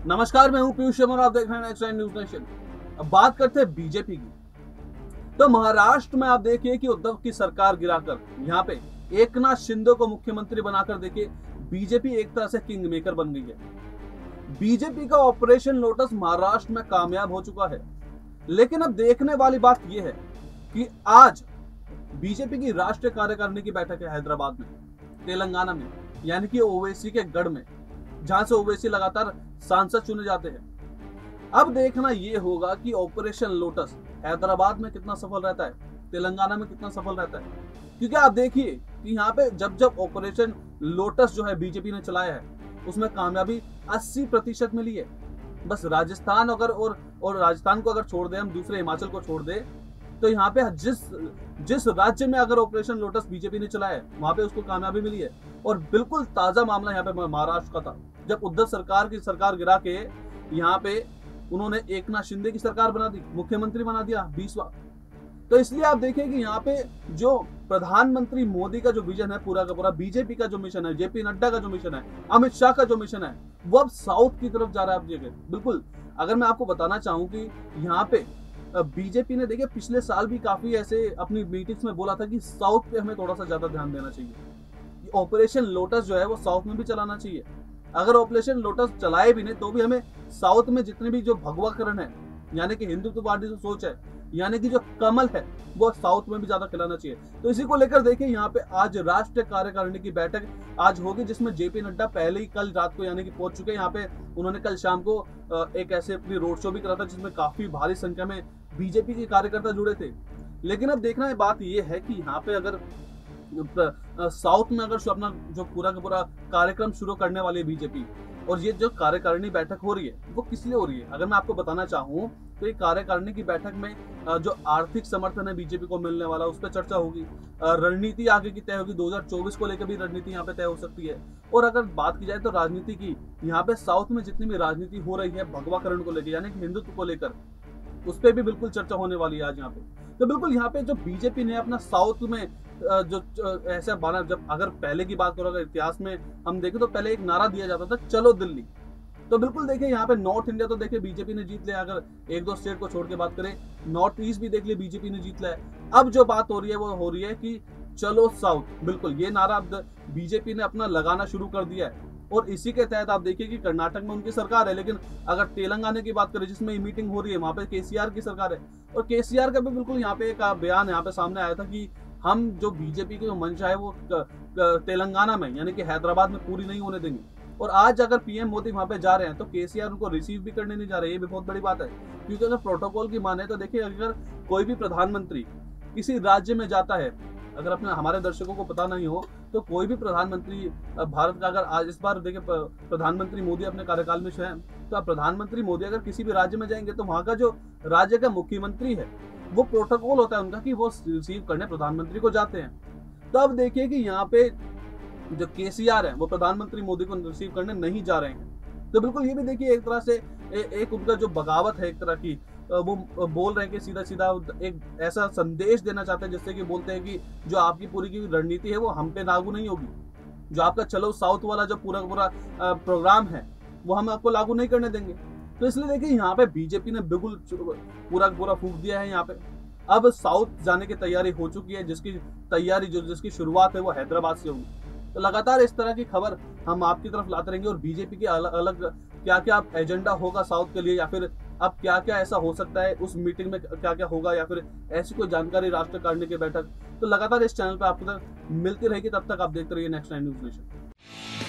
नमस्कार, मैं हूं पीयूष शर्मा और आप देख रहे हैं नेक्स्ट न्यूज नेशन। अब बात करते हैं बीजेपी की। तो महाराष्ट्र में आप देखिए कि उद्धव की सरकार गिराकर यहाँ पे एकनाथ शिंदे को मुख्यमंत्री बनाकर देखिए बीजेपी एक तरह से किंग मेकर बन गई है। बीजेपी का ऑपरेशन लोटस महाराष्ट्र में कामयाब हो चुका है। लेकिन अब देखने वाली बात यह है कि आज बीजेपी की राष्ट्रीय कार्यकारिणी की बैठक है हैदराबाद में, तेलंगाना में, यानी कि ओवैसी के गढ़ में, जहां से ओवैसी लगातार सांसद चुने जाते हैं। अब देखना यह होगा कि ऑपरेशन लोटस हैदराबाद में कितना सफल रहता है, तेलंगाना में कितना सफल रहता है। क्योंकि आप देखिए कि यहाँ पे जब ऑपरेशन लोटस जो है बीजेपी ने चलाया है उसमें कामयाबी 80% मिली है। बस राजस्थान और राजस्थान को अगर छोड़ दे, हम दूसरे हिमाचल को छोड़ दे, तो यहाँ पे जिस राज्य में अगर ऑपरेशन लोटस बीजेपी ने चलाया है वहां पे उसको कामयाबी मिली है। और बिल्कुल ताजा मामला यहाँ पे महाराष्ट्र का था, जब उद्धव की सरकार गिरा के यहाँ पे उन्होंने एकनाथ शिंदे की सरकार बना दी, मुख्यमंत्री बना दिया 20वां। तो इसलिए आप देखिए कि यहाँ पे जो प्रधानमंत्री मोदी का जो विजन है पूरा का पूरा, बीजेपी का जो मिशन है, जेपी नड्डा का जो मिशन है, अमित शाह का जो मिशन है, वो अब साउथ की तरफ जा रहा है। आप देखिए बिल्कुल, अगर मैं आपको बताना चाहूं कि यहाँ पे बीजेपी ने देखिए पिछले साल भी काफी ऐसे अपनी मीटिंग्स में बोला था कि साउथ पे हमें थोड़ा सा ज्यादा ध्यान देना चाहिए। ऑपरेशन लोटस जो है वो साउथ में भी चलाना चाहिए। अगर ऑपरेशन लोटस चलाए भी नहीं तो भी हमें साउथ में जितने भी जो भगवाकरण है, यानी कि हिंदुत्ववादी जो सोच है, यानी कि जो कमल है, वो साउथ में भी ज्यादा खिलाना चाहिए। तो इसी को लेकर देखिए यहाँ पे आज राष्ट्रीय कार्यकारिणी की बैठक आज होगी, जिसमें जेपी नड्डा पहले ही कल रात को यानी कि पहुंच चुके हैं। यहाँ पे उन्होंने कल शाम को एक ऐसे अपनी रोड शो भी करा था जिसमें काफी भारी संख्या में बीजेपी के कार्यकर्ता जुड़े थे। लेकिन अब देखना बात यह है कि यहाँ पे अगर साउथ में अगर अपना जो पूरा का पूरा कार्यक्रम शुरू करने वाली है बीजेपी, और ये जो कार्यकारिणी बैठक हो रही है वो किस लिए हो रही है, अगर मैं आपको बताना चाहूं तो ये कार्यकारिणी की बैठक में जो आर्थिक समर्थन है बीजेपी को मिलने वाला उस पर चर्चा होगी, रणनीति आगे की तय होगी, 2024 को लेकर भी रणनीति यहाँ पे तय हो सकती है। और अगर बात की जाए तो राजनीति की, यहाँ पे साउथ में जितनी भी राजनीति हो रही है भगवाकरण को लेकर यानी कि हिंदुत्व को लेकर, उस पर भी बिल्कुल चर्चा होने वाली है आज यहाँ पे। तो बिल्कुल यहाँ पे जो बीजेपी ने अपना साउथ में जो ऐसा बना, जब अगर पहले की बात करो, अगर इतिहास में हम देखें तो पहले एक नारा दिया जाता था, चलो दिल्ली। तो बिल्कुल देखिए यहाँ पे नॉर्थ इंडिया तो देखिए बीजेपी ने जीत लिया, अगर एक दो स्टेट को छोड़ के बात करें, नॉर्थ ईस्ट भी देख लिया बीजेपी ने जीत लिया है। अब जो बात हो रही है वो हो रही है कि चलो साउथ, बिल्कुल ये नारा अब बीजेपी ने अपना लगाना शुरू कर दिया है। और इसी के तहत आप देखिए कि कर्नाटक में उनकी सरकार है, लेकिन अगर तेलंगाना की बात करें जिसमें मीटिंग हो रही है वहां पे केसीआर की सरकार है। और केसीआर का भी बिल्कुल यहाँ पे एक बयान यहाँ पे सामने आया था कि हम जो बीजेपी की जो मंशा है वो तेलंगाना में यानी कि हैदराबाद में पूरी नहीं होने देंगे। और आज अगर पीएम मोदी वहां पे जा रहे हैं तो केसीआर उनको रिसीव भी करने नहीं जा रहे, ये भी बहुत बड़ी बात है। क्योंकि अगर प्रोटोकॉल की माने तो देखिए, अगर कोई भी प्रधानमंत्री किसी राज्य में जाता है, अगर अपने हमारे दर्शकों को पता नहीं हो तो कोई भी प्रधानमंत्री भारत का, अगर आज इस बार देखिए प्रधानमंत्री मोदी अपने कार्यकाल में है, तो अब प्रधानमंत्री मोदी अगर किसी भी राज्य में जाएंगे तो वहां का जो राज्य का मुख्यमंत्री है वो प्रोटोकॉल होता है उनका कि वो रिसीव करने प्रधानमंत्री को जाते हैं। तो अब देखिए कि यहाँ पे जो केसीआर है वो प्रधानमंत्री मोदी को रिसीव करने नहीं जा रहे हैं। तो बिल्कुल ये भी देखिए एक तरह से एक उनका जो बगावत है एक तरह की, वो बोल रहे हैं कि सीधा सीधा एक ऐसा संदेश देना चाहते हैं जिससे कि बोलते हैं कि जो आपकी पूरी की रणनीति है वो हम पे लागू नहीं होगी, जो आपका चलो साउथ वाला जो पूरा पूरा प्रोग्राम है वो हम आपको लागू नहीं करने देंगे। तो इसलिए देखिए यहाँ पे बीजेपी ने बिल्कुल पूरा फूंक दिया है। यहाँ पे अब साउथ जाने की तैयारी हो चुकी है, जिसकी शुरुआत है वो हैदराबाद से होगी। तो लगातार इस तरह की खबर हम आपकी तरफ लाते रहेंगे और बीजेपी के अलग अलग क्या क्या एजेंडा होगा साउथ के लिए, या फिर अब क्या क्या ऐसा हो सकता है उस मीटिंग में, क्या क्या होगा, या फिर ऐसी कोई जानकारी राष्ट्रीय कार्यकारिणी की बैठक, तो लगातार इस चैनल पर आपको तक मिलती रहेगी। तब तक आप देखते रहिए नेक्स्ट 9 न्यूज नेशन।